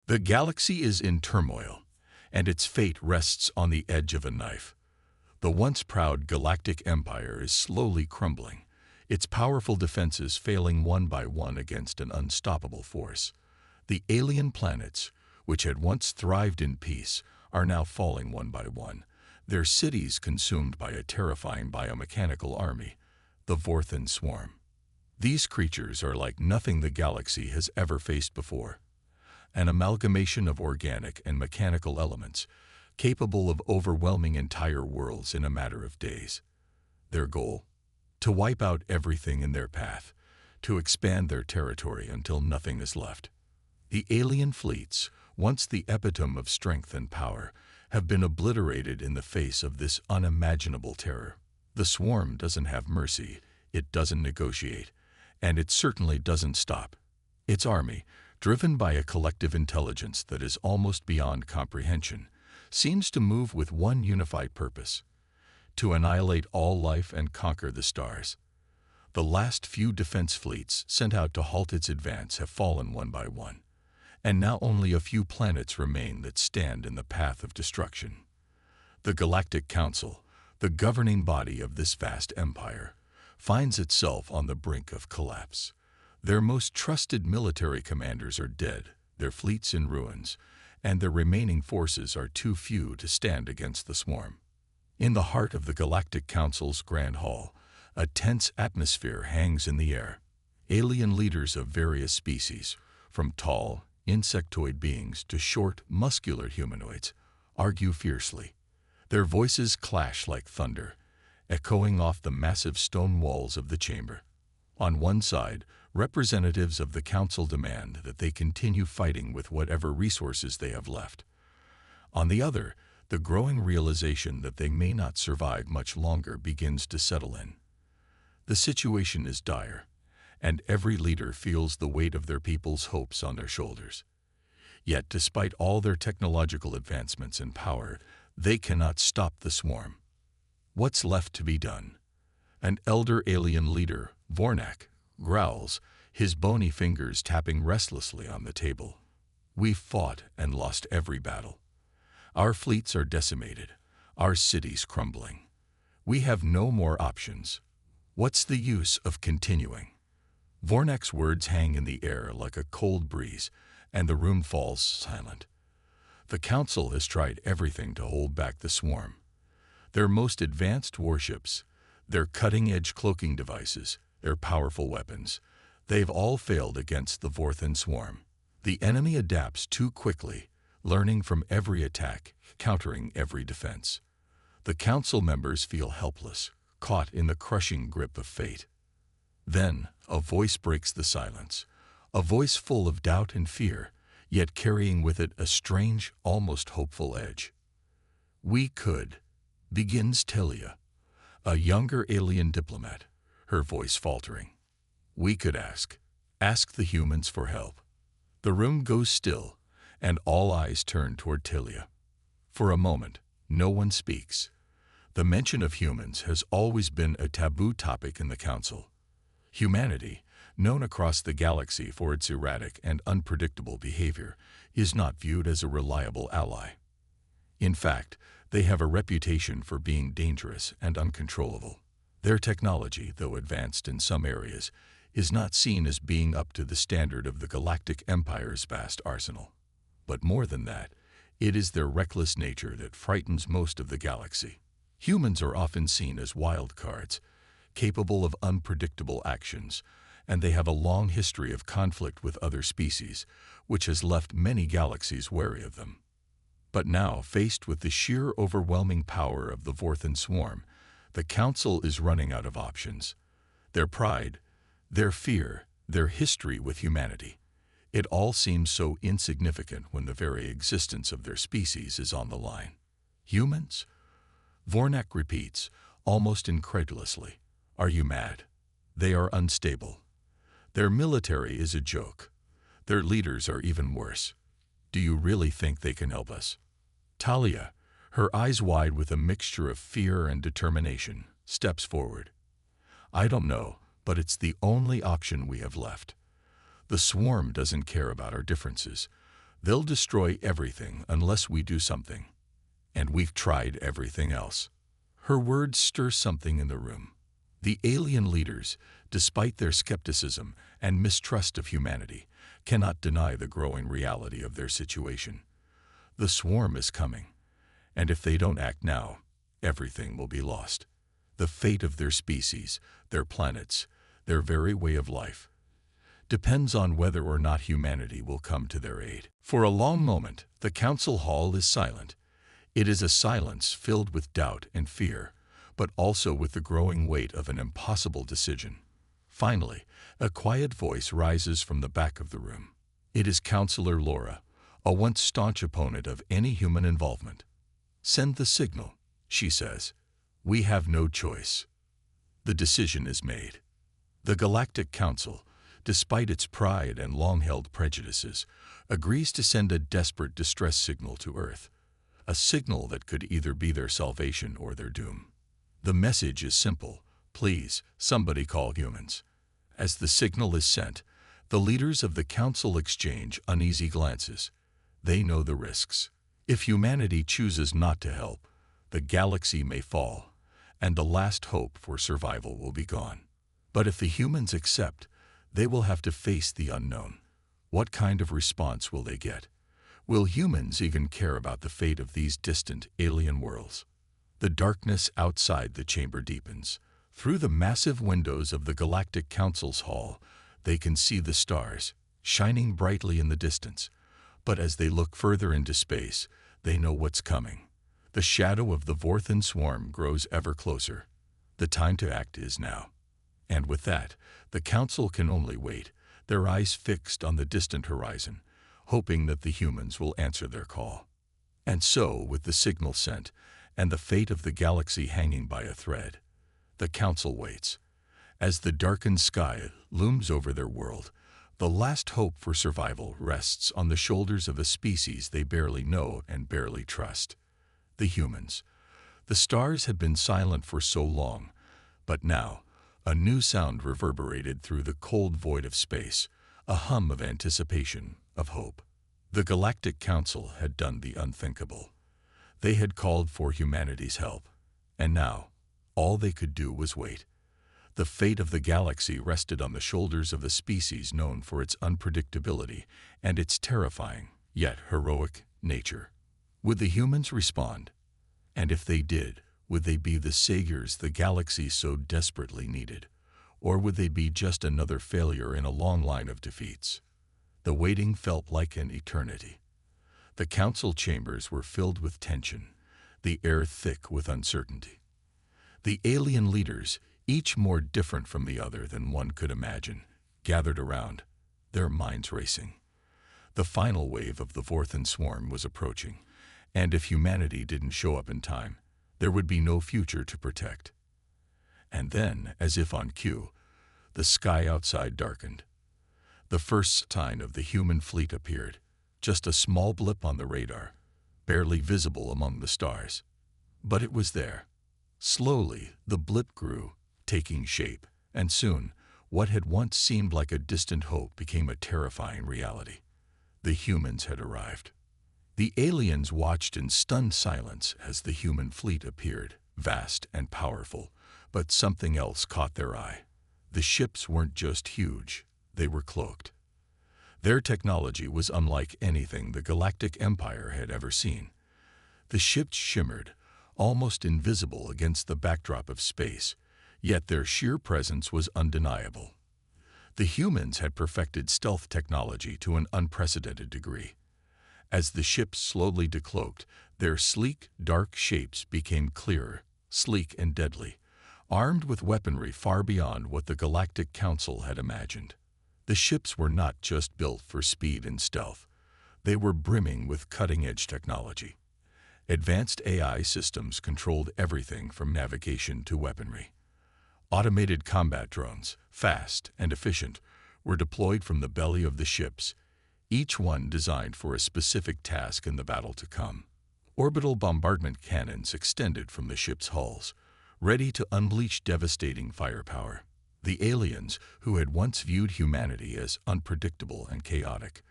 The galaxy is in turmoil, and its fate rests on the edge of a knife. The once proud galactic empire is slowly crumbling, its powerful defenses failing one by one against an unstoppable force. The alien planets, which had once thrived in peace, are now falling one by one, their cities consumed by a terrifying biomechanical army, the Vorthan Swarm. These creatures are like nothing the galaxy has ever faced before. An amalgamation of organic and mechanical elements, capable of overwhelming entire worlds in a matter of days. Their goal? To wipe out everything in their path, to expand their territory until nothing is left. The alien fleets, once the epitome of strength and power, have been obliterated in the face of this unimaginable terror. The swarm doesn't have mercy, it doesn't negotiate, and it certainly doesn't stop. Its army, driven by a collective intelligence that is almost beyond comprehension, seems to move with one unified purpose: to annihilate all life and conquer the stars. The last few defense fleets sent out to halt its advance have fallen one by one, and now only a few planets remain that stand in the path of destruction. The Galactic Council, the governing body of this vast empire, finds itself on the brink of collapse. Their most trusted military commanders are dead, their fleets in ruins, and their remaining forces are too few to stand against the swarm. In the heart of the Galactic Council's Grand Hall, a tense atmosphere hangs in the air. Alien leaders of various species, from tall, insectoid beings to short, muscular humanoids, argue fiercely. Their voices clash like thunder, echoing off the massive stone walls of the chamber. On one side, representatives of the Council demand that they continue fighting with whatever resources they have left. On the other, the growing realization that they may not survive much longer begins to settle in. The situation is dire, and every leader feels the weight of their people's hopes on their shoulders. Yet, despite all their technological advancements and power, they cannot stop the swarm. What's left to be done? An elder alien leader, Vornak, growls, his bony fingers tapping restlessly on the table. We've fought and lost every battle. Our fleets are decimated, our cities crumbling. We have no more options. What's the use of continuing? Vornak's words hang in the air like a cold breeze, and the room falls silent. The Council has tried everything to hold back the swarm. Their most advanced warships, their cutting-edge cloaking devices, their powerful weapons, they've all failed against the Vorthan swarm. The enemy adapts too quickly, learning from every attack, countering every defense. The Council members feel helpless, caught in the crushing grip of fate. Then, a voice breaks the silence, a voice full of doubt and fear, yet carrying with it a strange, almost hopeful edge. "We could," begins Telia, a younger alien diplomat, her voice faltering. "We could ask the humans for help." The room goes still, and all eyes turn toward Telia. For a moment, no one speaks. The mention of humans has always been a taboo topic in the Council. Humanity, known across the galaxy for its erratic and unpredictable behavior, is not viewed as a reliable ally. In fact, they have a reputation for being dangerous and uncontrollable. Their technology, though advanced in some areas, is not seen as being up to the standard of the Galactic Empire's vast arsenal. But more than that, it is their reckless nature that frightens most of the galaxy. Humans are often seen as wild cards, capable of unpredictable actions, and they have a long history of conflict with other species, which has left many galaxies wary of them. But now, faced with the sheer overwhelming power of the Vorthan swarm, the Council is running out of options. Their pride, their fear, their history with humanity, it all seems so insignificant when the very existence of their species is on the line. Humans? Vornak repeats, almost incredulously. Are you mad? They are unstable. Their military is a joke. Their leaders are even worse. Do you really think they can help us? Talia, her eyes wide with a mixture of fear and determination, steps forward. I don't know, but it's the only option we have left. The swarm doesn't care about our differences. They'll destroy everything unless we do something. And we've tried everything else. Her words stir something in the room. The alien leaders, despite their skepticism and mistrust of humanity, cannot deny the growing reality of their situation. The swarm is coming, and if they don't act now, everything will be lost. The fate of their species, their planets, their very way of life, depends on whether or not humanity will come to their aid. For a long moment, the council hall is silent. It is a silence filled with doubt and fear, but also with the growing weight of an impossible decision. Finally, a quiet voice rises from the back of the room. It is Counselor Laura, a once staunch opponent of any human involvement. "Send the signal," she says. "We have no choice." The decision is made. The Galactic Council, despite its pride and long-held prejudices, agrees to send a desperate distress signal to Earth, a signal that could either be their salvation or their doom. The message is simple: please, somebody call humans. As the signal is sent, the leaders of the Council exchange uneasy glances. They know the risks. If humanity chooses not to help, the galaxy may fall, and the last hope for survival will be gone. But if the humans accept, they will have to face the unknown. What kind of response will they get? Will humans even care about the fate of these distant alien worlds? The darkness outside the chamber deepens. Through the massive windows of the Galactic Council's hall, they can see the stars, shining brightly in the distance. But as they look further into space, they know what's coming. The shadow of the Vorthan swarm grows ever closer. The time to act is now. And with that, the Council can only wait, their eyes fixed on the distant horizon, hoping that the humans will answer their call. And so, with the signal sent, and the fate of the galaxy hanging by a thread, the Council waits. As the darkened sky looms over their world, the last hope for survival rests on the shoulders of a species they barely know and barely trust: the humans. The stars had been silent for so long, but now, a new sound reverberated through the cold void of space, a hum of anticipation, of hope. The Galactic Council had done the unthinkable. They had called for humanity's help, and now, all they could do was wait. The fate of the galaxy rested on the shoulders of a species known for its unpredictability and its terrifying, yet heroic, nature. Would the humans respond? And if they did, would they be the saviors the galaxy so desperately needed? Or would they be just another failure in a long line of defeats? The waiting felt like an eternity. The council chambers were filled with tension, the air thick with uncertainty. The alien leaders, each more different from the other than one could imagine, gathered around, their minds racing. The final wave of the Vorthan swarm was approaching, and if humanity didn't show up in time, there would be no future to protect. And then, as if on cue, the sky outside darkened. The first sign of the human fleet appeared, just a small blip on the radar, barely visible among the stars. But it was there. Slowly, the blip grew, taking shape, and soon, what had once seemed like a distant hope became a terrifying reality. The humans had arrived. The aliens watched in stunned silence as the human fleet appeared, vast and powerful, but something else caught their eye. The ships weren't just huge, they were cloaked. Their technology was unlike anything the Galactic Empire had ever seen. The ships shimmered, almost invisible against the backdrop of space, yet their sheer presence was undeniable. The humans had perfected stealth technology to an unprecedented degree. As the ships slowly decloaked, their sleek, dark shapes became clearer, sleek and deadly, armed with weaponry far beyond what the Galactic Council had imagined. The ships were not just built for speed and stealth. They were brimming with cutting-edge technology. Advanced AI systems controlled everything from navigation to weaponry. Automated combat drones, fast and efficient, were deployed from the belly of the ships, each one designed for a specific task in the battle to come. Orbital bombardment cannons extended from the ship's hulls, ready to unleash devastating firepower. The aliens, who had once viewed humanity as unpredictable and chaotic,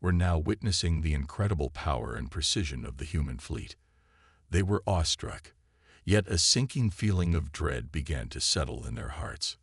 were now witnessing the incredible power and precision of the human fleet. They were awestruck, yet a sinking feeling of dread began to settle in their hearts.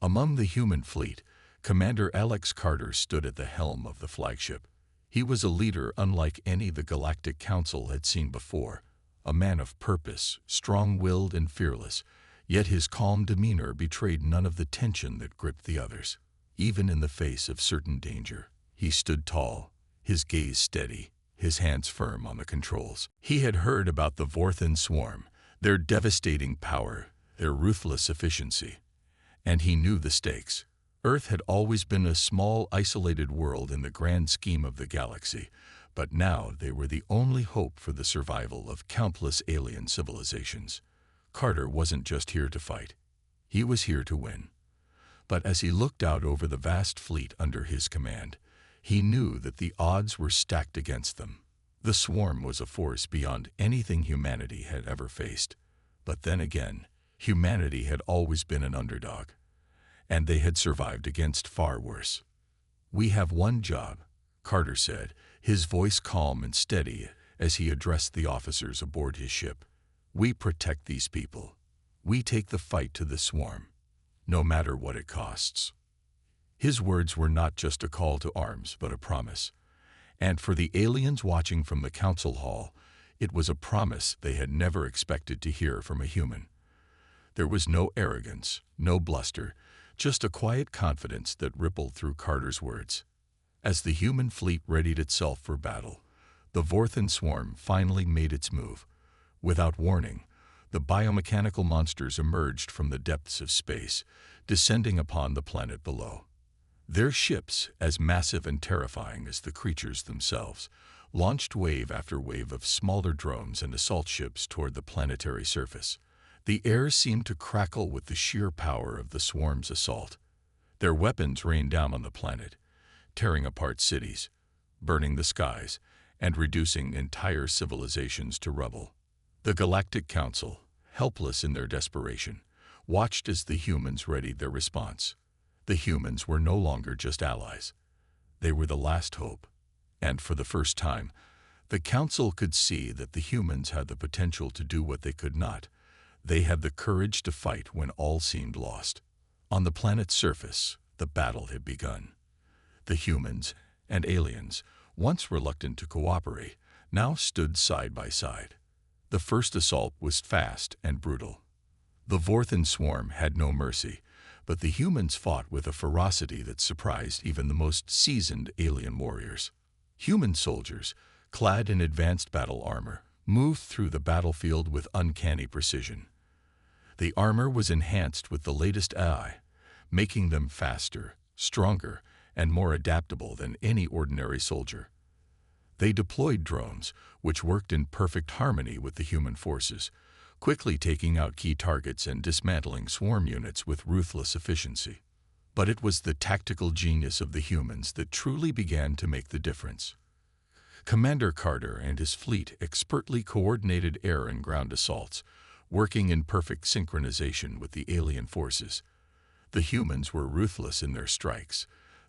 Among the human fleet, Commander Alex Carter stood at the helm of the flagship. He was a leader unlike any the Galactic Council had seen before, a man of purpose, strong-willed and fearless, yet his calm demeanor betrayed none of the tension that gripped the others. Even in the face of certain danger, he stood tall, his gaze steady, his hands firm on the controls. He had heard about the Vorthan swarm, their devastating power, their ruthless efficiency, and he knew the stakes. Earth had always been a small, isolated world in the grand scheme of the galaxy, but now they were the only hope for the survival of countless alien civilizations. Carter wasn't just here to fight. He was here to win. But as he looked out over the vast fleet under his command, he knew that the odds were stacked against them. The swarm was a force beyond anything humanity had ever faced. But then again, humanity had always been an underdog, and they had survived against far worse. "We have one job," Carter said, his voice calm and steady as he addressed the officers aboard his ship. "We protect these people. We take the fight to the swarm, no matter what it costs." His words were not just a call to arms, but a promise. And for the aliens watching from the council hall, it was a promise they had never expected to hear from a human. There was no arrogance, no bluster, just a quiet confidence that rippled through Carter's words. As the human fleet readied itself for battle, the Vorthan swarm finally made its move. Without warning, the biomechanical monsters emerged from the depths of space, descending upon the planet below. Their ships, as massive and terrifying as the creatures themselves, launched wave after wave of smaller drones and assault ships toward the planetary surface. The air seemed to crackle with the sheer power of the swarm's assault. Their weapons rained down on the planet, tearing apart cities, burning the skies, and reducing entire civilizations to rubble. The Galactic Council, helpless in their desperation, watched as the humans readied their response. The humans were no longer just allies. They were the last hope. And for the first time, the Council could see that the humans had the potential to do what they could not. They had the courage to fight when all seemed lost. On the planet's surface, the battle had begun. The humans and aliens, once reluctant to cooperate, now stood side by side. The first assault was fast and brutal. The Vorthan swarm had no mercy, but the humans fought with a ferocity that surprised even the most seasoned alien warriors. Human soldiers, clad in advanced battle armor, moved through the battlefield with uncanny precision. The armor was enhanced with the latest AI, making them faster, stronger, and more adaptable than any ordinary soldier. They deployed drones, which worked in perfect harmony with the human forces, quickly taking out key targets and dismantling swarm units with ruthless efficiency. But it was the tactical genius of the humans that truly began to make the difference. Commander Carter and his fleet expertly coordinated air and ground assaults, working in perfect synchronization with the alien forces. The humans were ruthless in their strikes,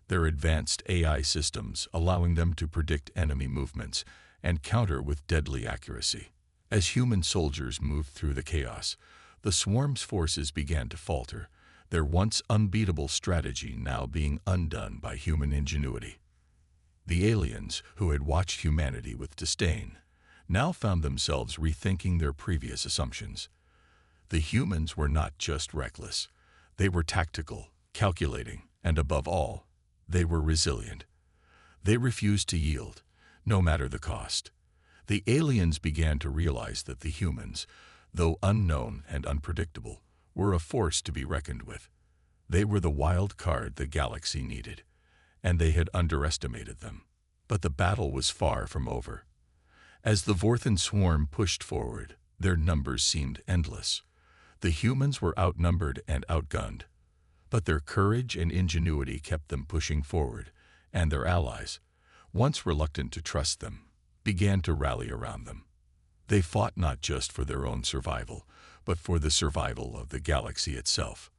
their advanced AI systems allowing them to predict enemy movements and counter with deadly accuracy. As human soldiers moved through the chaos, the swarm's forces began to falter, their once unbeatable strategy now being undone by human ingenuity. The aliens, who had watched humanity with disdain, now found themselves rethinking their previous assumptions. The humans were not just reckless. They were tactical, calculating, and above all, they were resilient. They refused to yield, no matter the cost. The aliens began to realize that the humans, though unknown and unpredictable, were a force to be reckoned with. They were the wild card the galaxy needed, and they had underestimated them. But the battle was far from over. As the Vorthan swarm pushed forward, their numbers seemed endless. The humans were outnumbered and outgunned, but their courage and ingenuity kept them pushing forward, and their allies, once reluctant to trust them, began to rally around them. They fought not just for their own survival, but for the survival of the galaxy itself.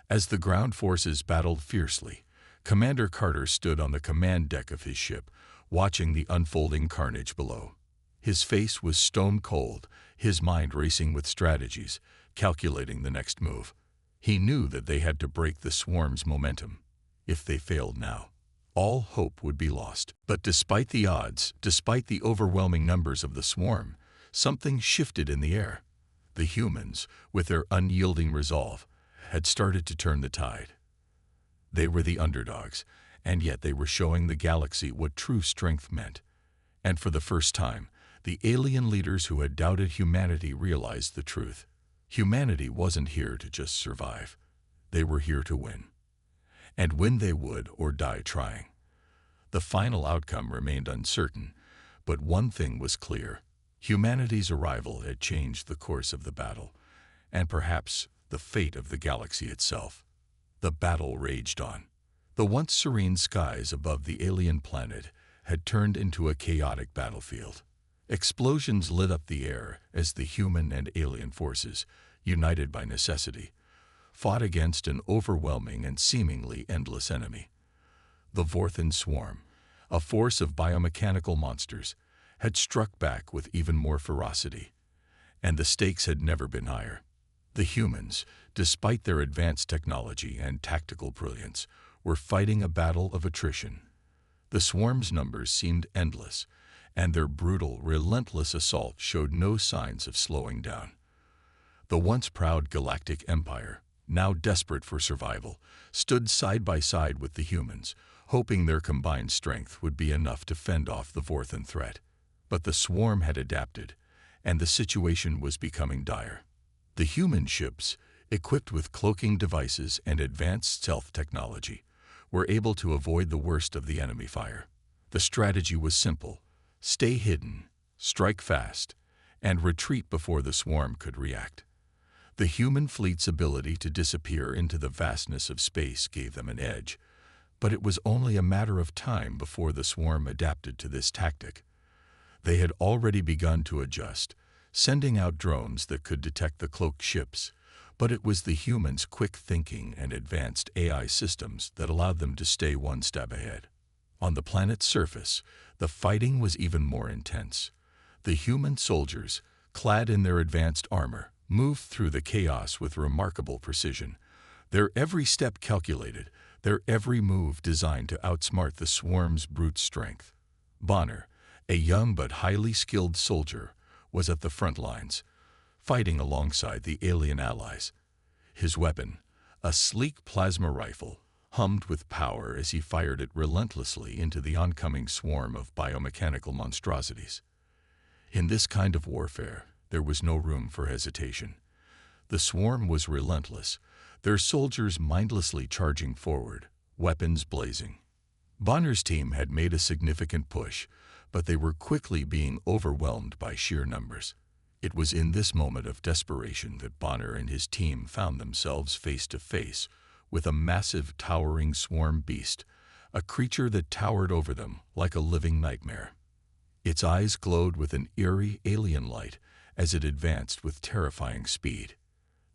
As the ground forces battled fiercely, Commander Carter stood on the command deck of his ship, watching the unfolding carnage below. His face was stone cold, his mind racing with strategies, calculating the next move. He knew that they had to break the swarm's momentum. If they failed now, all hope would be lost. But despite the odds, despite the overwhelming numbers of the swarm, something shifted in the air. The humans, with their unyielding resolve, had started to turn the tide. They were the underdogs, and yet they were showing the galaxy what true strength meant. And for the first time, the alien leaders who had doubted humanity realized the truth. Humanity wasn't here to just survive. They were here to win. And win they would or die trying. The final outcome remained uncertain, but one thing was clear. Humanity's arrival had changed the course of the battle, and perhaps the fate of the galaxy itself. The battle raged on. The once serene skies above the alien planet had turned into a chaotic battlefield. Explosions lit up the air as the human and alien forces, united by necessity, fought against an overwhelming and seemingly endless enemy. The Vorthan swarm, a force of biomechanical monsters, had struck back with even more ferocity, and the stakes had never been higher. The humans, despite their advanced technology and tactical brilliance, were fighting a battle of attrition. The swarm's numbers seemed endless, and their brutal, relentless assault showed no signs of slowing down. The once proud Galactic Empire, now desperate for survival, stood side by side with the humans, hoping their combined strength would be enough to fend off the Vorthan threat. But the swarm had adapted, and the situation was becoming dire. The human ships, equipped with cloaking devices and advanced stealth technology, were able to avoid the worst of the enemy fire. The strategy was simple: stay hidden, strike fast, and retreat before the swarm could react. The human fleet's ability to disappear into the vastness of space gave them an edge, but it was only a matter of time before the swarm adapted to this tactic. They had already begun to adjust, sending out drones that could detect the cloaked ships, but it was the humans' quick thinking and advanced AI systems that allowed them to stay one step ahead. On the planet's surface, the fighting was even more intense. The human soldiers, clad in their advanced armor, moved through the chaos with remarkable precision, their every step calculated, their every move designed to outsmart the swarm's brute strength. Bonner, a young but highly skilled soldier, was at the front lines, fighting alongside the alien allies. His weapon, a sleek plasma rifle, hummed with power as he fired it relentlessly into the oncoming swarm of biomechanical monstrosities. In this kind of warfare, there was no room for hesitation. The swarm was relentless, their soldiers mindlessly charging forward, weapons blazing. Bonner's team had made a significant push, but they were quickly being overwhelmed by sheer numbers. It was in this moment of desperation that Bonner and his team found themselves face to face with a massive, towering swarm beast, a creature that towered over them like a living nightmare. Its eyes glowed with an eerie, alien light as it advanced with terrifying speed.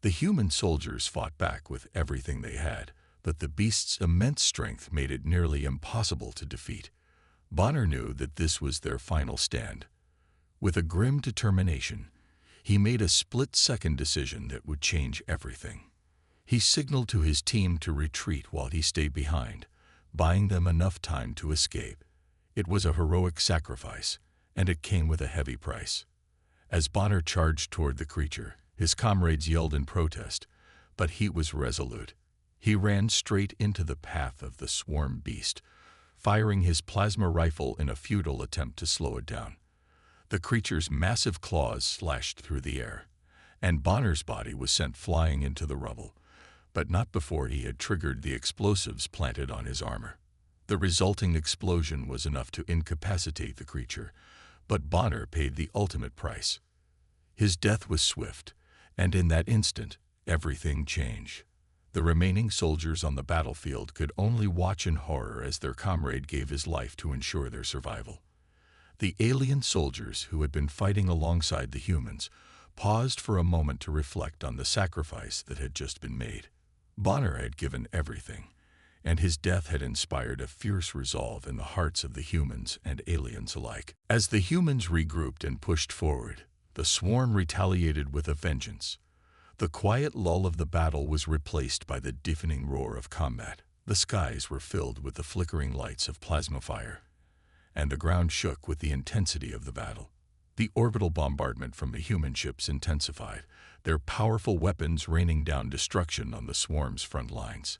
The human soldiers fought back with everything they had, but the beast's immense strength made it nearly impossible to defeat. Bonner knew that this was their final stand. With a grim determination, he made a split-second decision that would change everything. He signaled to his team to retreat while he stayed behind, buying them enough time to escape. It was a heroic sacrifice, and it came with a heavy price. As Bonner charged toward the creature, his comrades yelled in protest, but he was resolute. He ran straight into the path of the swarm beast, firing his plasma rifle in a futile attempt to slow it down. The creature's massive claws slashed through the air, and Bonner's body was sent flying into the rubble, but not before he had triggered the explosives planted on his armor. The resulting explosion was enough to incapacitate the creature, but Bonner paid the ultimate price. His death was swift, and in that instant, everything changed. The remaining soldiers on the battlefield could only watch in horror as their comrade gave his life to ensure their survival. The alien soldiers who had been fighting alongside the humans paused for a moment to reflect on the sacrifice that had just been made. Bonner had given everything. and his death had inspired a fierce resolve in the hearts of the humans and aliens alike. As the humans regrouped and pushed forward, the swarm retaliated with a vengeance. The quiet lull of the battle was replaced by the deafening roar of combat. The skies were filled with the flickering lights of plasma fire, and the ground shook with the intensity of the battle. The orbital bombardment from the human ships intensified, their powerful weapons raining down destruction on the swarm's front lines.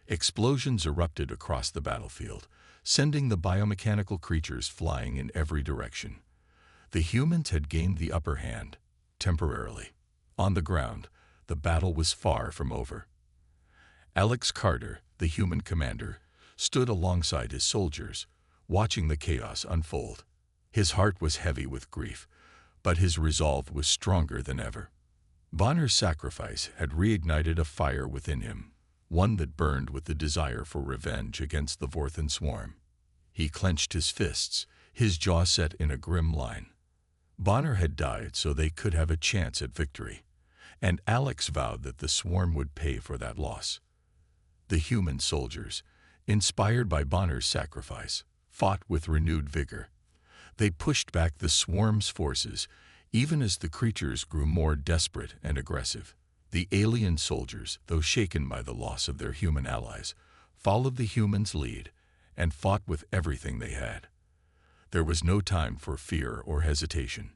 Explosions erupted across the battlefield, sending the biomechanical creatures flying in every direction. The humans had gained the upper hand, temporarily. On the ground, the battle was far from over. Alex Carter, the human commander, stood alongside his soldiers, watching the chaos unfold. His heart was heavy with grief, but his resolve was stronger than ever. Bonner's sacrifice had reignited a fire within him, one that burned with the desire for revenge against the Vorthan swarm. He clenched his fists, his jaw set in a grim line. Bonner had died so they could have a chance at victory, and Alex vowed that the swarm would pay for that loss. The human soldiers, inspired by Bonner's sacrifice, fought with renewed vigor. They pushed back the swarm's forces, even as the creatures grew more desperate and aggressive. The alien soldiers, though shaken by the loss of their human allies, followed the humans' lead and fought with everything they had. There was no time for fear or hesitation.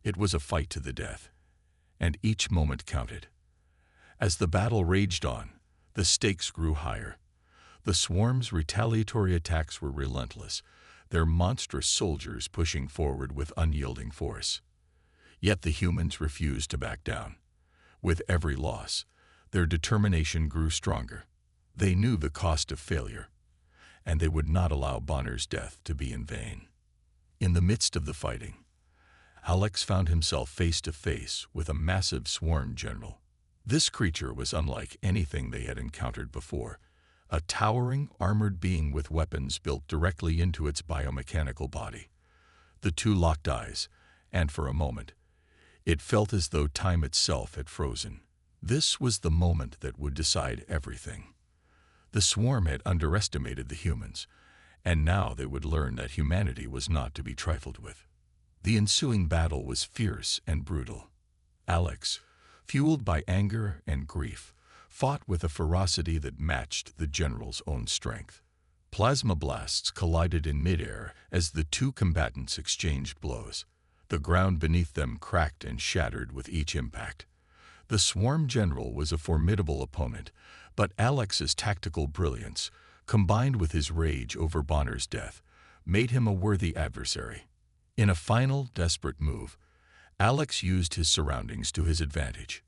It was a fight to the death, and each moment counted. As the battle raged on, the stakes grew higher. The swarm's retaliatory attacks were relentless, their monstrous soldiers pushing forward with unyielding force. Yet the humans refused to back down. With every loss, their determination grew stronger. They knew the cost of failure, and they would not allow Bonner's death to be in vain. In the midst of the fighting, Alex found himself face to face with a massive swarm general. This creature was unlike anything they had encountered before, a towering, armored being with weapons built directly into its biomechanical body. The two locked eyes, and for a moment, it felt as though time itself had frozen. This was the moment that would decide everything. The swarm had underestimated the humans, and now they would learn that humanity was not to be trifled with. The ensuing battle was fierce and brutal. Alex, fueled by anger and grief, fought with a ferocity that matched the general's own strength. Plasma blasts collided in midair as the two combatants exchanged blows. The ground beneath them cracked and shattered with each impact. The swarm general was a formidable opponent, but Alex's tactical brilliance, combined with his rage over Bonner's death, made him a worthy adversary. In a final, desperate move, Alex used his surroundings to his advantage.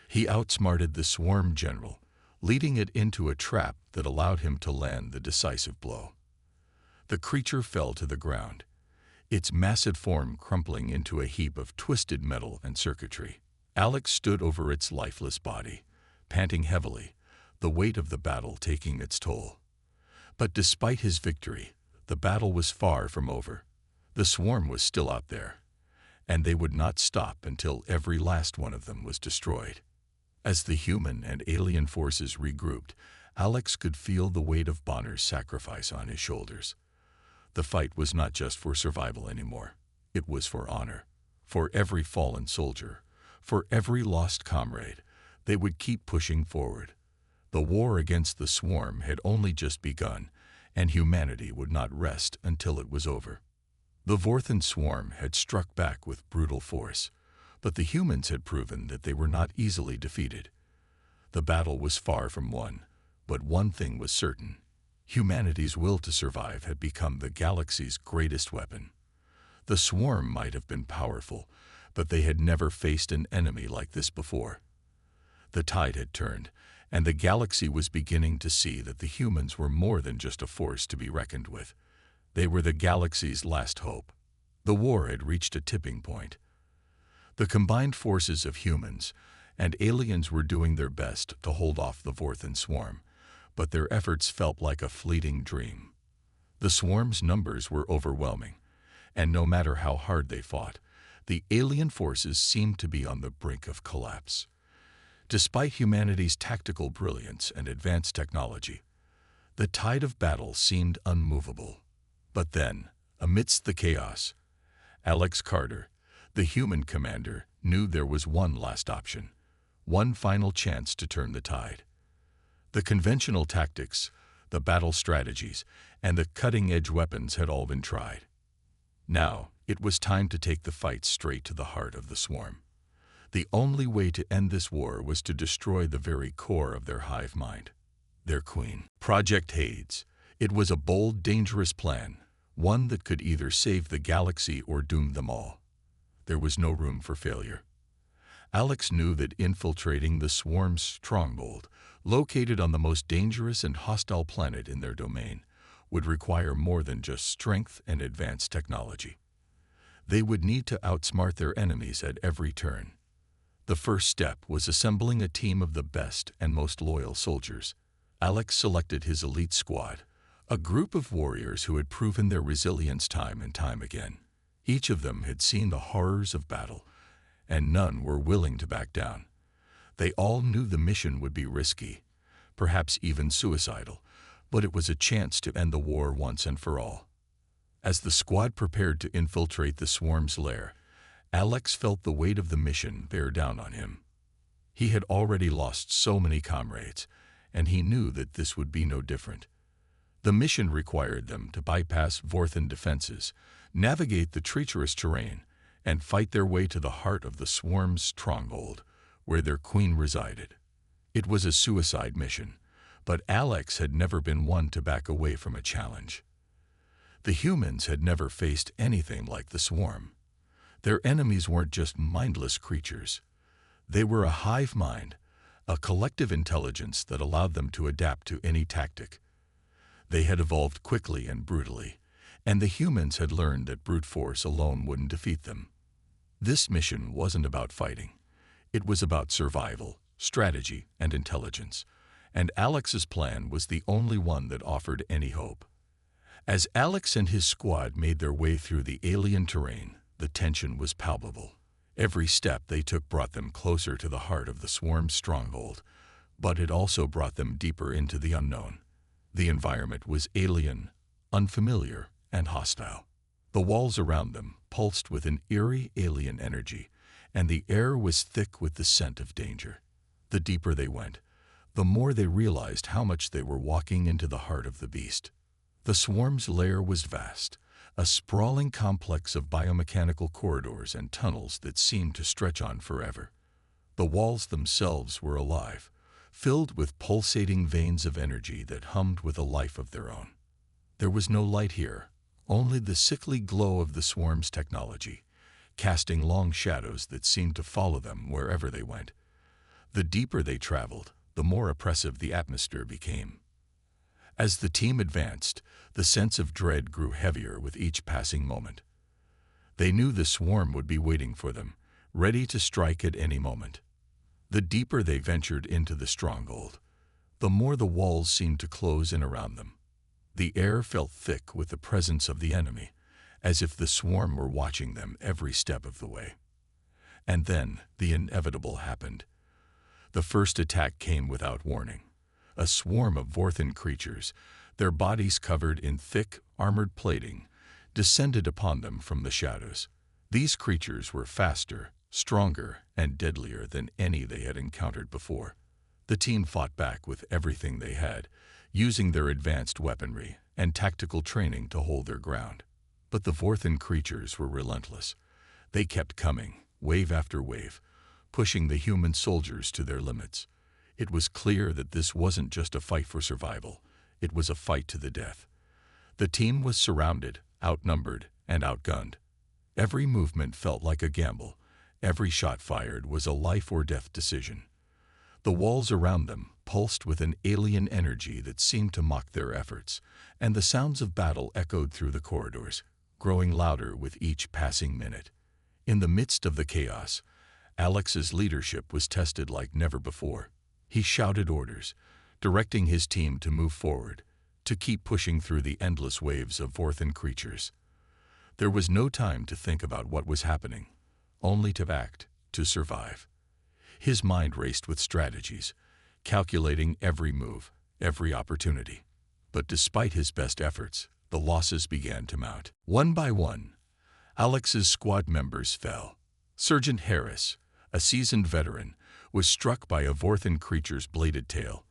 He outsmarted the swarm general, leading it into a trap that allowed him to land the decisive blow. The creature fell to the ground, its massive form crumpling into a heap of twisted metal and circuitry. Alex stood over its lifeless body, panting heavily, the weight of the battle taking its toll. But despite his victory, the battle was far from over. The swarm was still out there, and they would not stop until every last one of them was destroyed. As the human and alien forces regrouped, Alex could feel the weight of Bonner's sacrifice on his shoulders. The fight was not just for survival anymore. It was for honor. For every fallen soldier, for every lost comrade, they would keep pushing forward. The war against the swarm had only just begun, and humanity would not rest until it was over. The Vorthan swarm had struck back with brutal force, but the humans had proven that they were not easily defeated. The battle was far from won, but one thing was certain. Humanity's will to survive had become the galaxy's greatest weapon. The swarm might have been powerful, but they had never faced an enemy like this before. The tide had turned, and the galaxy was beginning to see that the humans were more than just a force to be reckoned with. They were the galaxy's last hope. The war had reached a tipping point. The combined forces of humans and aliens were doing their best to hold off the Vorthan swarm, but their efforts felt like a fleeting dream. The swarm's numbers were overwhelming, and no matter how hard they fought, the alien forces seemed to be on the brink of collapse. Despite humanity's tactical brilliance and advanced technology, The tide of battle seemed unmovable. But then, amidst the chaos, Alex Carter, the human commander, knew there was one last option, one final chance to turn the tide. The conventional tactics, the battle strategies, and the cutting-edge weapons had all been tried. Now, it was time to take the fight straight to the heart of the swarm. The only way to end this war was to destroy the very core of their hive mind, their queen. Project Hades. It was a bold, dangerous plan, one that could either save the galaxy or doom them all. There was no room for failure. Alex knew that infiltrating the swarm's stronghold, located on the most dangerous and hostile planet in their domain, would require more than just strength and advanced technology. They would need to outsmart their enemies at every turn. The first step was assembling a team of the best and most loyal soldiers. Alex selected his elite squad, a group of warriors who had proven their resilience time and time again. Each of them had seen the horrors of battle, and none were willing to back down. They all knew the mission would be risky, perhaps even suicidal, but it was a chance to end the war once and for all. As the squad prepared to infiltrate the swarm's lair, Alex felt the weight of the mission bear down on him. He had already lost so many comrades, and he knew that this would be no different. The mission required them to bypass Vorthan defenses, navigate the treacherous terrain, and fight their way to the heart of the swarm's stronghold, where their queen resided. It was a suicide mission, but Alex had never been one to back away from a challenge. The humans had never faced anything like the swarm. Their enemies weren't just mindless creatures. They were a hive mind, a collective intelligence that allowed them to adapt to any tactic. They had evolved quickly and brutally, and the humans had learned that brute force alone wouldn't defeat them. This mission wasn't about fighting. It was about survival, strategy, and intelligence, and Alex's plan was the only one that offered any hope. As Alex and his squad made their way through the alien terrain, the tension was palpable. Every step they took brought them closer to the heart of the swarm's stronghold, but it also brought them deeper into the unknown. The environment was alien, unfamiliar, and hostile. The walls around them pulsed with an eerie alien energy, and the air was thick with the scent of danger. The deeper they went, the more they realized how much they were walking into the heart of the beast. The swarm's lair was vast, a sprawling complex of biomechanical corridors and tunnels that seemed to stretch on forever. The walls themselves were alive, filled with pulsating veins of energy that hummed with a life of their own. There was no light here, only the sickly glow of the swarm's technology, casting long shadows that seemed to follow them wherever they went. The deeper they traveled, the more oppressive the atmosphere became. As the team advanced, the sense of dread grew heavier with each passing moment. They knew the swarm would be waiting for them, ready to strike at any moment. The deeper they ventured into the stronghold, the more the walls seemed to close in around them. The air felt thick with the presence of the enemy, as if the swarm were watching them every step of the way. And then the inevitable happened. The first attack came without warning. A swarm of Vorthan creatures, their bodies covered in thick, armored plating, descended upon them from the shadows. These creatures were faster, stronger, and deadlier than any they had encountered before. The team fought back with everything they had, using their advanced weaponry and tactical training to hold their ground. But the Vorthan creatures were relentless. They kept coming, wave after wave, pushing the human soldiers to their limits. It was clear that this wasn't just a fight for survival. It was a fight to the death. The team was surrounded, outnumbered, and outgunned. Every movement felt like a gamble. Every shot fired was a life-or-death decision. The walls around them pulsed with an alien energy that seemed to mock their efforts, and the sounds of battle echoed through the corridors, growing louder with each passing minute. In the midst of the chaos, Alex's leadership was tested like never before. He shouted orders, directing his team to move forward, to keep pushing through the endless waves of Vorthan creatures. There was no time to think about what was happening, only to act, to survive. His mind raced with strategies, calculating every move, every opportunity. But despite his best efforts, the losses began to mount. One by one, Alex's squad members fell. Sergeant Harris, a seasoned veteran, was struck by a Vorthan creature's bladed tail.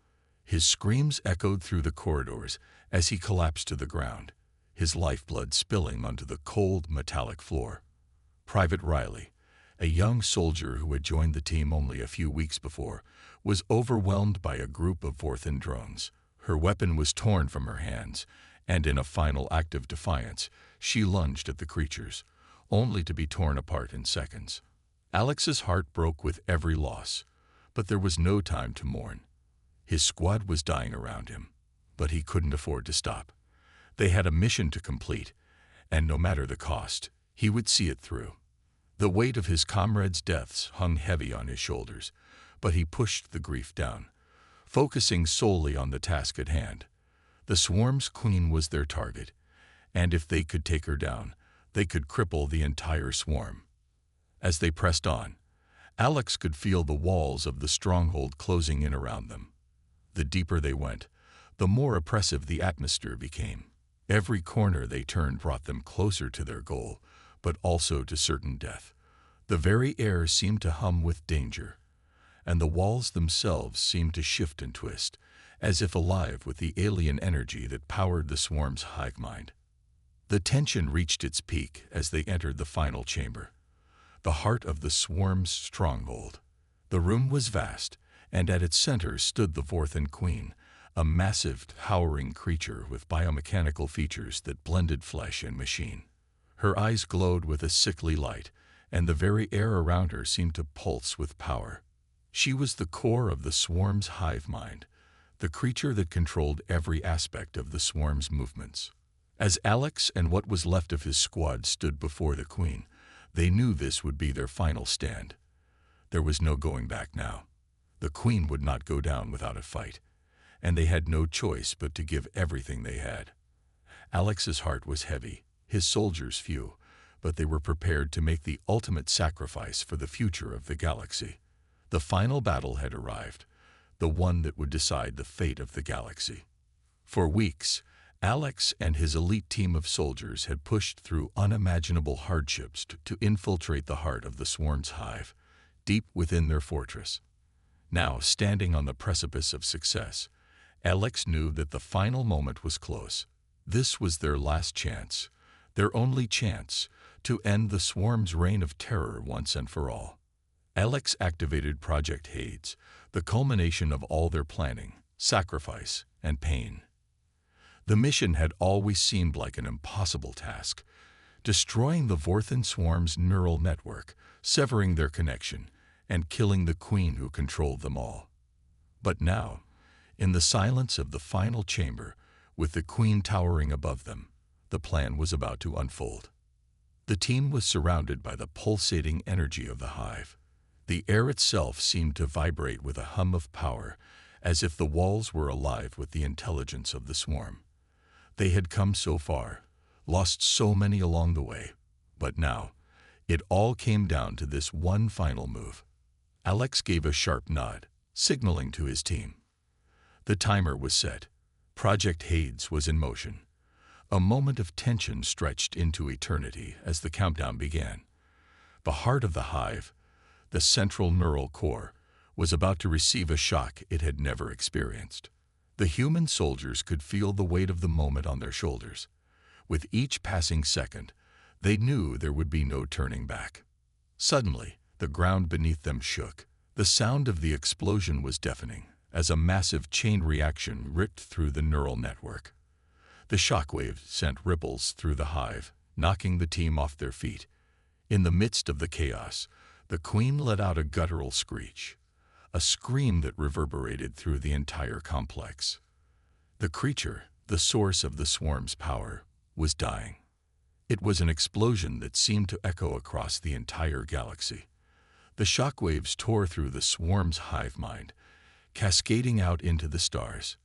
His screams echoed through the corridors as he collapsed to the ground, his lifeblood spilling onto the cold, metallic floor. Private Riley, a young soldier who had joined the team only a few weeks before, was overwhelmed by a group of Vorthan drones. Her weapon was torn from her hands, and in a final act of defiance, she lunged at the creatures, only to be torn apart in seconds. Alex's heart broke with every loss, but there was no time to mourn. His squad was dying around him, but he couldn't afford to stop. They had a mission to complete, and no matter the cost, he would see it through. The weight of his comrades' deaths hung heavy on his shoulders, but he pushed the grief down, focusing solely on the task at hand. The swarm's queen was their target, and if they could take her down, they could cripple the entire swarm. As they pressed on, Alex could feel the walls of the stronghold closing in around them. The deeper they went, the more oppressive the atmosphere became. Every corner they turned brought them closer to their goal, but also to certain death. The very air seemed to hum with danger, and the walls themselves seemed to shift and twist, as if alive with the alien energy that powered the swarm's hive mind. The tension reached its peak as they entered the final chamber, the heart of the swarm's stronghold. The room was vast, and at its center stood the Vorthan Queen, a massive, towering creature with biomechanical features that blended flesh and machine. Her eyes glowed with a sickly light, and the very air around her seemed to pulse with power. She was the core of the swarm's hive mind, the creature that controlled every aspect of the swarm's movements. As Alex and what was left of his squad stood before the Queen, they knew this would be their final stand. There was no going back now. The Queen would not go down without a fight, and they had no choice but to give everything they had. Alex's heart was heavy, his soldiers few, but they were prepared to make the ultimate sacrifice for the future of the galaxy. The final battle had arrived, the one that would decide the fate of the galaxy. For weeks, Alex and his elite team of soldiers had pushed through unimaginable hardships to infiltrate the heart of the swarm's hive, deep within their fortress. Now, standing on the precipice of success, Alex knew that the final moment was close. This was their last chance, their only chance, to end the swarm's reign of terror once and for all. Alex activated Project Hades, the culmination of all their planning, sacrifice, and pain. The mission had always seemed like an impossible task, destroying the Vorthan swarm's neural network, severing their connection, and killing the Queen who controlled them all. But now, in the silence of the final chamber, with the Queen towering above them, the plan was about to unfold. The team was surrounded by the pulsating energy of the hive. The air itself seemed to vibrate with a hum of power, as if the walls were alive with the intelligence of the swarm. They had come so far, lost so many along the way, but now, it all came down to this one final move. Alex gave a sharp nod, signaling to his team. The timer was set. Project Hades was in motion. A moment of tension stretched into eternity as the countdown began. The heart of the hive, the central neural core, was about to receive a shock it had never experienced. The human soldiers could feel the weight of the moment on their shoulders. With each passing second, they knew there would be no turning back. Suddenly, the ground beneath them shook. The sound of the explosion was deafening, as a massive chain reaction ripped through the neural network. The shockwave sent ripples through the hive, knocking the team off their feet. In the midst of the chaos, the Queen let out a guttural screech, a scream that reverberated through the entire complex. The creature, the source of the swarm's power, was dying. It was an explosion that seemed to echo across the entire galaxy. The shockwaves tore through the swarm's hive mind, cascading out into the stars.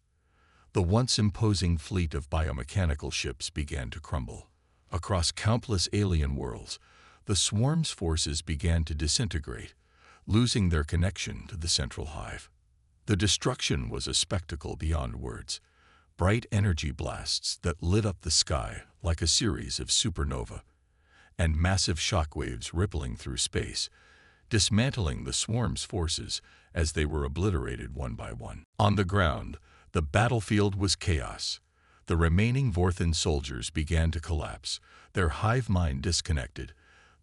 The once imposing fleet of biomechanical ships began to crumble. Across countless alien worlds, the swarm's forces began to disintegrate, losing their connection to the central hive. The destruction was a spectacle beyond words, bright energy blasts that lit up the sky like a series of supernovae, and massive shockwaves rippling through space, dismantling the swarm's forces as they were obliterated one by one. On the ground, the battlefield was chaos. The remaining Vorthan soldiers began to collapse, their hive mind disconnected,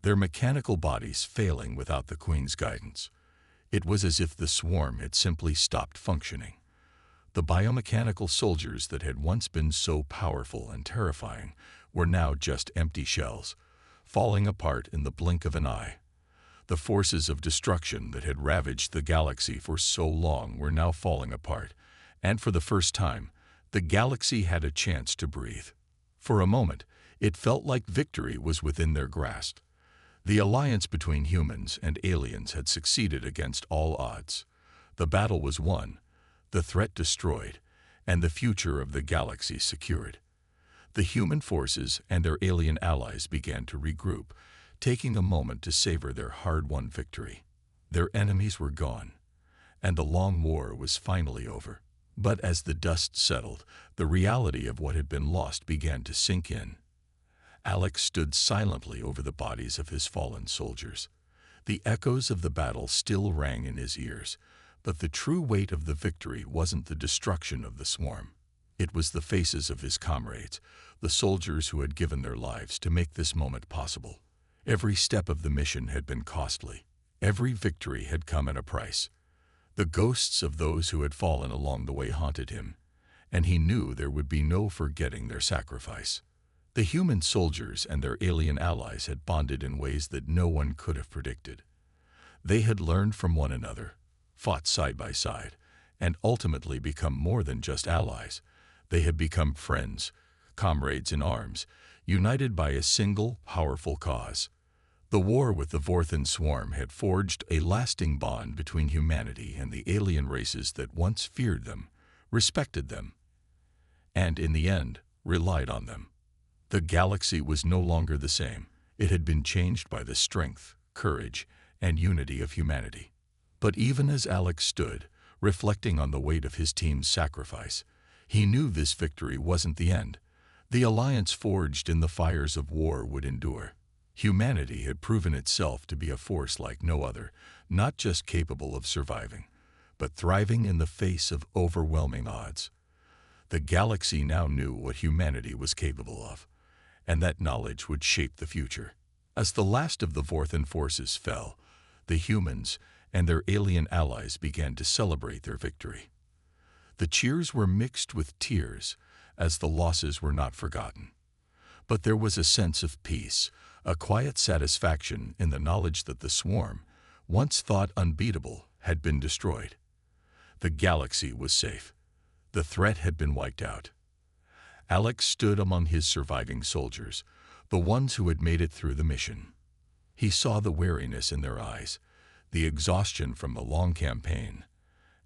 their mechanical bodies failing without the Queen's guidance. It was as if the swarm had simply stopped functioning. The biomechanical soldiers that had once been so powerful and terrifying were now just empty shells, falling apart in the blink of an eye. The forces of destruction that had ravaged the galaxy for so long were now falling apart, and for the first time, the galaxy had a chance to breathe. For a moment, it felt like victory was within their grasp. The alliance between humans and aliens had succeeded against all odds. The battle was won, the threat destroyed, and the future of the galaxy secured. The human forces and their alien allies began to regroup, taking a moment to savor their hard-won victory. Their enemies were gone, and the long war was finally over. But as the dust settled, the reality of what had been lost began to sink in. Alex stood silently over the bodies of his fallen soldiers. The echoes of the battle still rang in his ears, but the true weight of the victory wasn't the destruction of the swarm. It was the faces of his comrades, the soldiers who had given their lives to make this moment possible. Every step of the mission had been costly. Every victory had come at a price. The ghosts of those who had fallen along the way haunted him, and he knew there would be no forgetting their sacrifice. The human soldiers and their alien allies had bonded in ways that no one could have predicted. They had learned from one another, fought side by side, and ultimately become more than just allies. They had become friends, comrades in arms, united by a single, powerful cause. The war with the Vorthan swarm had forged a lasting bond between humanity and the alien races that once feared them, respected them, and in the end, relied on them. The galaxy was no longer the same. It had been changed by the strength, courage, and unity of humanity. But even as Alex stood, reflecting on the weight of his team's sacrifice, he knew this victory wasn't the end. The alliance forged in the fires of war would endure. Humanity had proven itself to be a force like no other, not just capable of surviving, but thriving in the face of overwhelming odds. The galaxy now knew what humanity was capable of, and that knowledge would shape the future. As the last of the Vorthan forces fell, the humans and their alien allies began to celebrate their victory. The cheers were mixed with tears, as the losses were not forgotten. But there was a sense of peace, a quiet satisfaction in the knowledge that the swarm, once thought unbeatable, had been destroyed. The galaxy was safe. The threat had been wiped out. Alex stood among his surviving soldiers, the ones who had made it through the mission. He saw the weariness in their eyes, the exhaustion from the long campaign,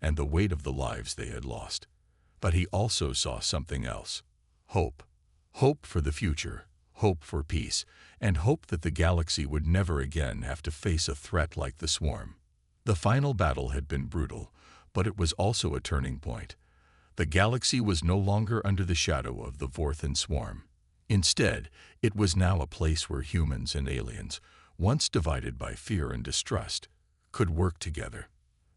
and the weight of the lives they had lost. But he also saw something else: hope. Hope for the future, hope for peace, and hope that the galaxy would never again have to face a threat like the swarm. The final battle had been brutal, but it was also a turning point. The galaxy was no longer under the shadow of the Vorthan swarm. Instead, it was now a place where humans and aliens, once divided by fear and distrust, could work together.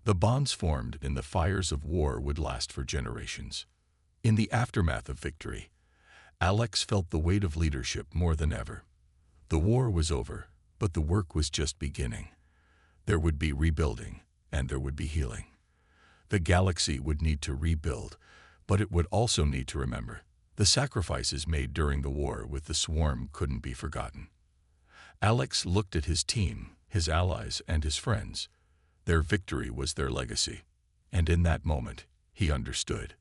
The bonds formed in the fires of war would last for generations. In the aftermath of victory, Alex felt the weight of leadership more than ever. The war was over, but the work was just beginning. There would be rebuilding, and there would be healing. The galaxy would need to rebuild, but it would also need to remember the sacrifices made during the war with the swarm couldn't be forgotten. Alex looked at his team, his allies, and his friends. Their victory was their legacy, and in that moment, he understood.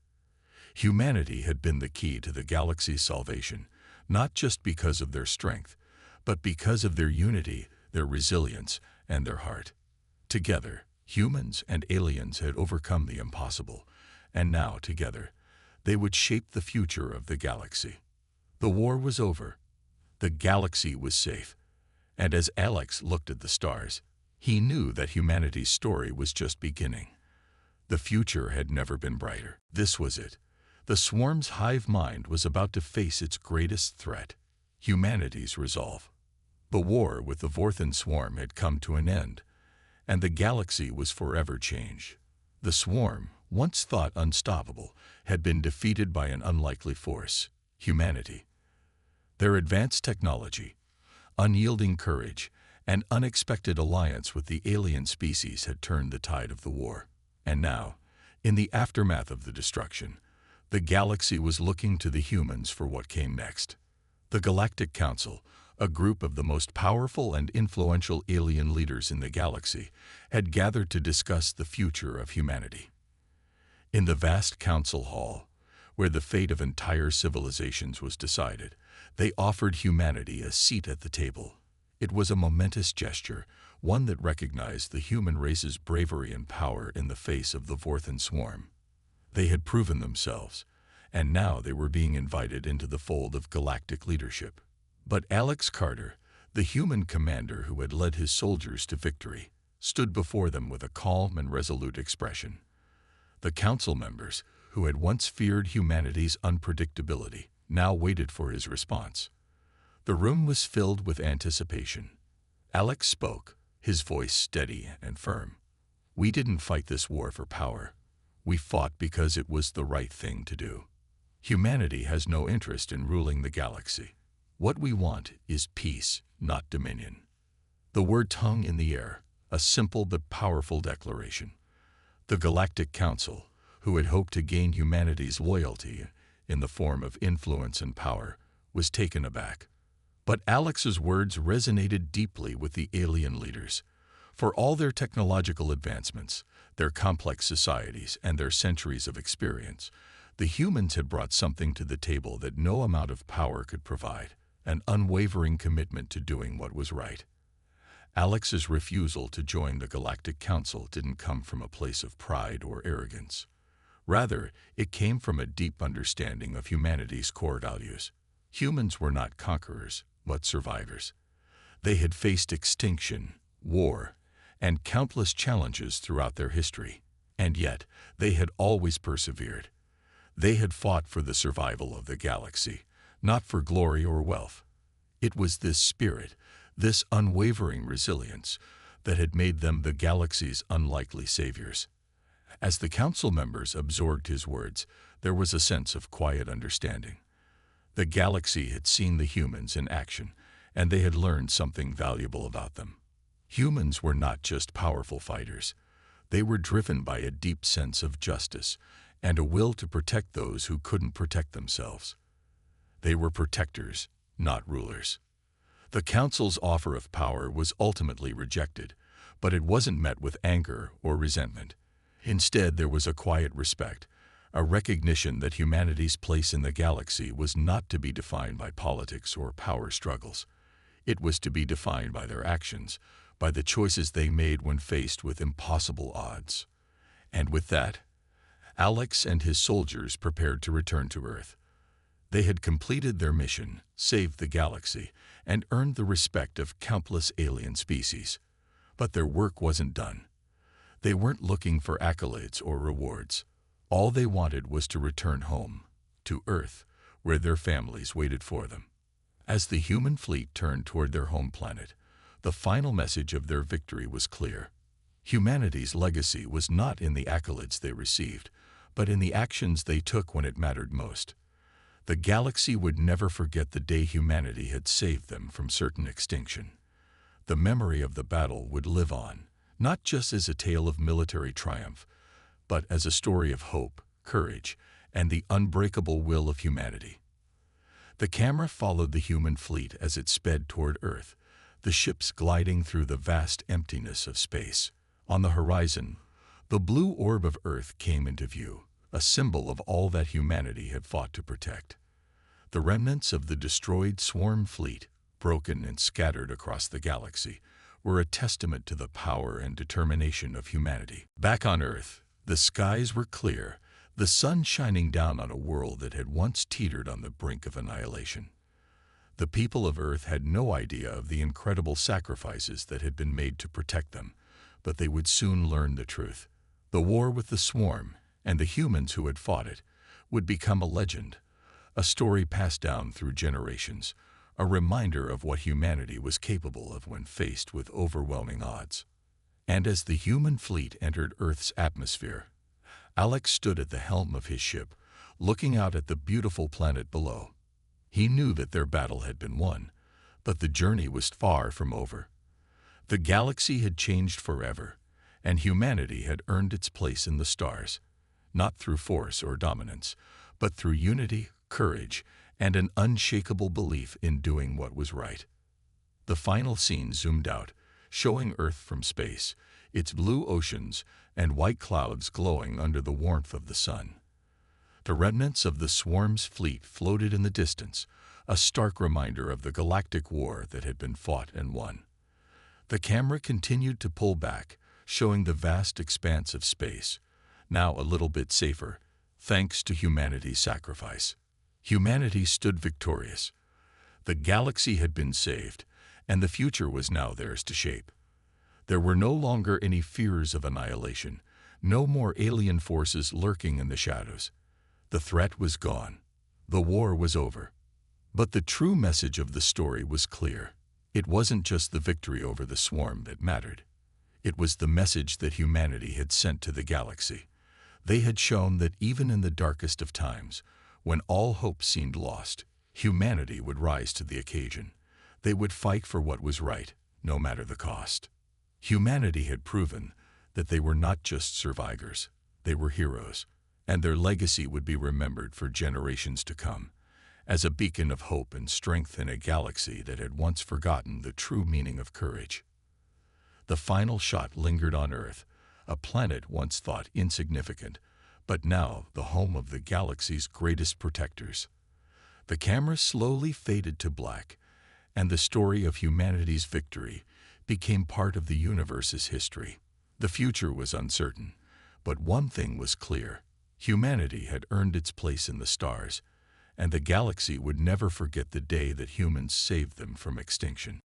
Humanity had been the key to the galaxy's salvation, not just because of their strength, but because of their unity, their resilience, and their heart. Together, humans and aliens had overcome the impossible, and now, together, they would shape the future of the galaxy. The war was over. The galaxy was safe. And as Alex looked at the stars, he knew that humanity's story was just beginning. The future had never been brighter. This was it. The swarm's hive mind was about to face its greatest threat, humanity's resolve. The war with the Vorthan swarm had come to an end, and the galaxy was forever changed. The swarm, once thought unstoppable, had been defeated by an unlikely force, humanity. Their advanced technology, unyielding courage, and unexpected alliance with the alien species had turned the tide of the war. And now, in the aftermath of the destruction, the galaxy was looking to the humans for what came next. The Galactic Council, a group of the most powerful and influential alien leaders in the galaxy, had gathered to discuss the future of humanity. In the vast council hall, where the fate of entire civilizations was decided, they offered humanity a seat at the table. It was a momentous gesture, one that recognized the human race's bravery and power in the face of the Vorthan swarm. They had proven themselves, and now they were being invited into the fold of galactic leadership. But Alex Carter, the human commander who had led his soldiers to victory, stood before them with a calm and resolute expression. The council members, who had once feared humanity's unpredictability, now waited for his response. The room was filled with anticipation. Alex spoke, his voice steady and firm. "We didn't fight this war for power. We fought because it was the right thing to do. Humanity has no interest in ruling the galaxy. What we want is peace, not dominion." The words hung in the air, a simple but powerful declaration. The Galactic Council, who had hoped to gain humanity's loyalty in the form of influence and power, was taken aback. But Alex's words resonated deeply with the alien leaders. For all their technological advancements, their complex societies, and their centuries of experience, the humans had brought something to the table that no amount of power could provide: an unwavering commitment to doing what was right. Alex's refusal to join the Galactic Council didn't come from a place of pride or arrogance. Rather, it came from a deep understanding of humanity's core values. Humans were not conquerors, but survivors. They had faced extinction, war, and countless challenges throughout their history, and yet they had always persevered. They had fought for the survival of the galaxy, not for glory or wealth. It was this spirit, this unwavering resilience, that had made them the galaxy's unlikely saviors. As the council members absorbed his words, there was a sense of quiet understanding. The galaxy had seen the humans in action, and they had learned something valuable about them. Humans were not just powerful fighters. They were driven by a deep sense of justice and a will to protect those who couldn't protect themselves. They were protectors, not rulers. The council's offer of power was ultimately rejected, but it wasn't met with anger or resentment. Instead, there was a quiet respect, a recognition that humanity's place in the galaxy was not to be defined by politics or power struggles. It was to be defined by their actions, by the choices they made when faced with impossible odds. And with that, Alex and his soldiers prepared to return to Earth. They had completed their mission, saved the galaxy, and earned the respect of countless alien species. But their work wasn't done. They weren't looking for accolades or rewards. All they wanted was to return home, to Earth, where their families waited for them. As the human fleet turned toward their home planet, the final message of their victory was clear. Humanity's legacy was not in the accolades they received, but in the actions they took when it mattered most. The galaxy would never forget the day humanity had saved them from certain extinction. The memory of the battle would live on, not just as a tale of military triumph, but as a story of hope, courage, and the unbreakable will of humanity. The camera followed the human fleet as it sped toward Earth, the ships gliding through the vast emptiness of space. On the horizon, the blue orb of Earth came into view, a symbol of all that humanity had fought to protect. The remnants of the destroyed swarm fleet, broken and scattered across the galaxy, were a testament to the power and determination of humanity. Back on Earth, the skies were clear, the sun shining down on a world that had once teetered on the brink of annihilation. The people of Earth had no idea of the incredible sacrifices that had been made to protect them, but they would soon learn the truth. The war with the swarm, and the humans who had fought it, would become a legend, a story passed down through generations, a reminder of what humanity was capable of when faced with overwhelming odds. And as the human fleet entered Earth's atmosphere, Alex stood at the helm of his ship, looking out at the beautiful planet below. He knew that their battle had been won, but the journey was far from over. The galaxy had changed forever, and humanity had earned its place in the stars, not through force or dominance, but through unity, courage, and an unshakable belief in doing what was right. The final scene zoomed out, showing Earth from space, its blue oceans and white clouds glowing under the warmth of the sun. The remnants of the swarm's fleet floated in the distance, a stark reminder of the galactic war that had been fought and won. The camera continued to pull back, showing the vast expanse of space, now a little bit safer, thanks to humanity's sacrifice. Humanity stood victorious. The galaxy had been saved, and the future was now theirs to shape. There were no longer any fears of annihilation, no more alien forces lurking in the shadows. The threat was gone. The war was over. But the true message of the story was clear. It wasn't just the victory over the swarm that mattered. It was the message that humanity had sent to the galaxy. They had shown that even in the darkest of times, when all hope seemed lost, humanity would rise to the occasion. They would fight for what was right, no matter the cost. Humanity had proven that they were not just survivors, they were heroes, and their legacy would be remembered for generations to come, as a beacon of hope and strength in a galaxy that had once forgotten the true meaning of courage. The final shot lingered on Earth, a planet once thought insignificant, but now the home of the galaxy's greatest protectors. The camera slowly faded to black, and the story of humanity's victory became part of the universe's history. The future was uncertain, but one thing was clear. Humanity had earned its place in the stars, and the galaxy would never forget the day that humans saved them from extinction.